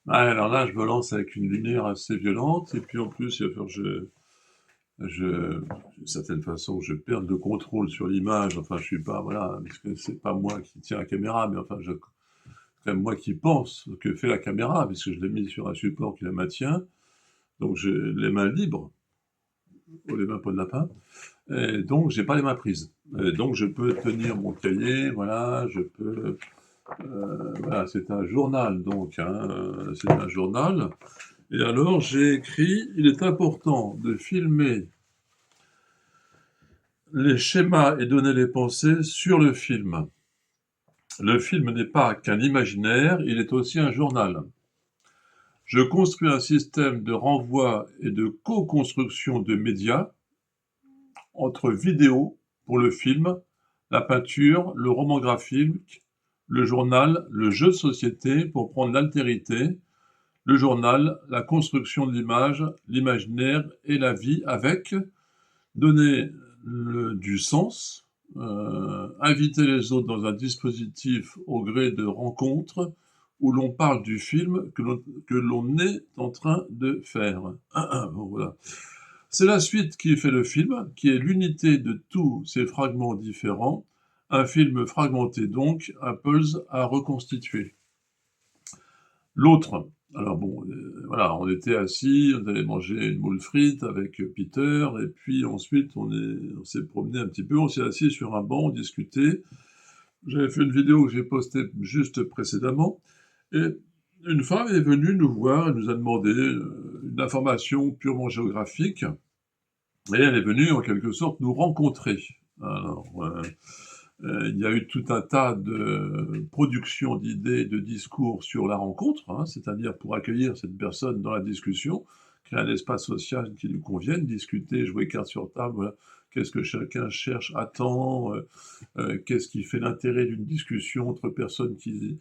Ouais, alors là, je me lance avec une lumière assez violente et puis en plus, il va falloir que d'une certaine façon, je perde le contrôle sur l'image. Enfin, je suis pas, voilà, parce que c'est pas moi qui tiens la caméra, mais enfin, c'est quand même moi qui pense que fait la caméra, puisque je l'ai mise sur un support qui la maintient. Donc, j'ai les mains libres, ou les mains pas de lapin, et donc j'ai pas les mains prises. Et donc, je peux tenir mon cahier, voilà, je peux, voilà, c'est un journal, donc, hein, c'est un journal. Et alors, j'ai écrit, il est important de filmer les schémas et donner les pensées sur le film. Le film n'est pas qu'un imaginaire, il est aussi un journal. Je construis un système de renvoi et de co-construction de médias entre vidéo pour le film, la peinture, le roman graphique, le journal, le jeu de société pour prendre l'altérité, le journal, la construction de l'image, l'imaginaire et la vie avec donner du sens, inviter les autres dans un dispositif au gré de rencontres où l'on parle du film que l'on est en train de faire. Bon, voilà. C'est la suite qui fait le film, qui est l'unité de tous ces fragments différents. Un film fragmenté donc, un puzzle à reconstituer. L'autre, alors bon, voilà, on était assis, on allait manger une moule frite avec Peter, et puis ensuite on s'est promené un petit peu, on s'est assis sur un banc, on discutait. J'avais fait une vidéo que j'ai postée juste précédemment, et une femme est venue nous voir, elle nous a demandé une information purement géographique, et elle est venue en quelque sorte nous rencontrer. Alors, il y a eu tout un tas de productions d'idées, de discours sur la rencontre, hein, c'est-à-dire pour accueillir cette personne dans la discussion, créer un espace social qui lui convienne, discuter, jouer carte sur table, voilà. Qu'est-ce que chacun cherche, attend, qu'est-ce qui fait l'intérêt d'une discussion entre personnes qui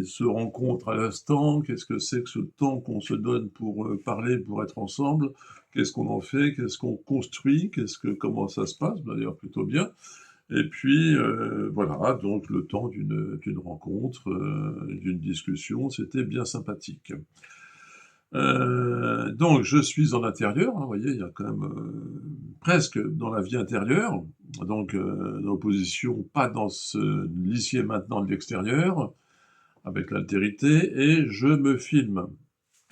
se rencontrent à l'instant, qu'est-ce que c'est que ce temps qu'on se donne pour parler, pour être ensemble, qu'est-ce qu'on en fait, qu'est-ce qu'on construit, comment ça se passe, d'ailleurs plutôt bien. Et puis, voilà, donc le temps d'une rencontre, d'une discussion, c'était bien sympathique. Donc je suis en intérieur, hein, vous voyez, il y a quand même, presque dans la vie intérieure, donc l'opposition, pas dans ce l'ici et maintenant de l'extérieur, avec l'altérité et je me filme.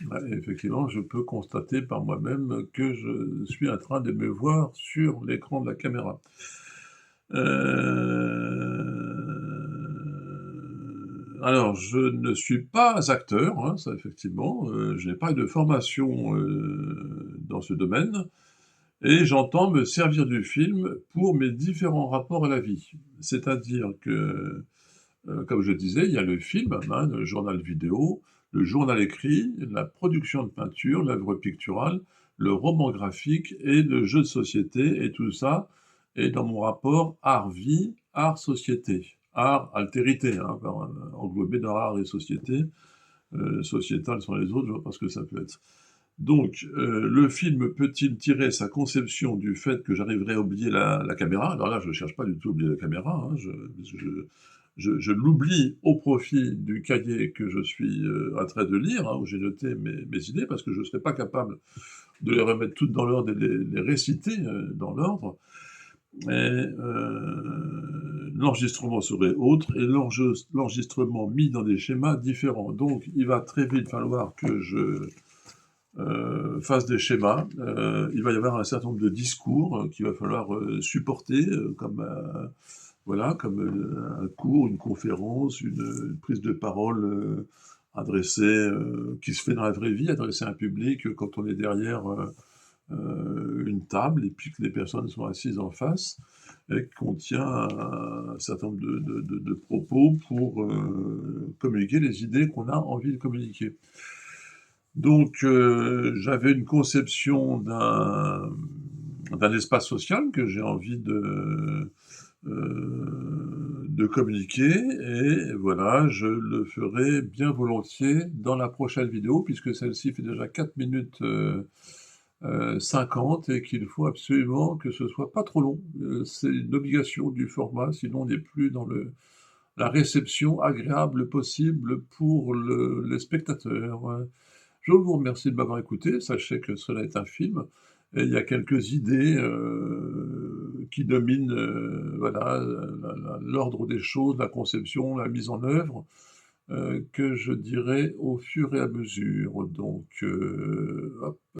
Ouais, effectivement, je peux constater par moi-même que je suis en train de me voir sur l'écran de la caméra. Alors, je ne suis pas acteur, hein, ça effectivement, je n'ai pas de formation, dans ce domaine et j'entends me servir du film pour mes différents rapports à la vie. C'est-à-dire que, comme je disais, il y a le film, hein, le journal vidéo, le journal écrit, la production de peinture, l'œuvre picturale, le roman graphique et le jeu de société et tout ça est dans mon rapport art-vie, art-société. Art, altérité, hein, englobé dans art et société. Sociétal sont les autres, je vois pas ce que ça peut être. Donc, le film peut-il tirer sa conception du fait que j'arriverai à oublier la caméra? Alors là, je ne cherche pas du tout à oublier la caméra, hein, je l'oublie au profit du cahier que je suis en train de lire, hein, où j'ai noté mes idées, parce que je ne serais pas capable de les remettre toutes dans l'ordre et les réciter dans l'ordre. Et l'enregistrement serait autre, et l'enregistrement mis dans des schémas différents. Donc, il va très vite falloir que je fasse des schémas. Il va y avoir un certain nombre de discours qu'il va falloir supporter, comme voilà, comme un cours, une conférence, une prise de parole adressée, qui se fait dans la vraie vie, adressée à un public quand on est derrière une table et puis que les personnes sont assises en face et qu'on tient un certain nombre de propos pour communiquer les idées qu'on a envie de communiquer. Donc, j'avais une conception d'un espace social que j'ai envie de communiquer et voilà, je le ferai bien volontiers dans la prochaine vidéo puisque celle-ci fait déjà 4 minutes, 50 et qu'il faut absolument que ce soit pas trop long. C'est une obligation du format, sinon on n'est plus la réception agréable possible pour les spectateurs. Je vous remercie de m'avoir écouté. Sachez que cela est un film et il y a quelques idées, qui dominent, voilà, l'ordre des choses, la conception, la mise en œuvre, que je dirai au fur et à mesure. Donc, hop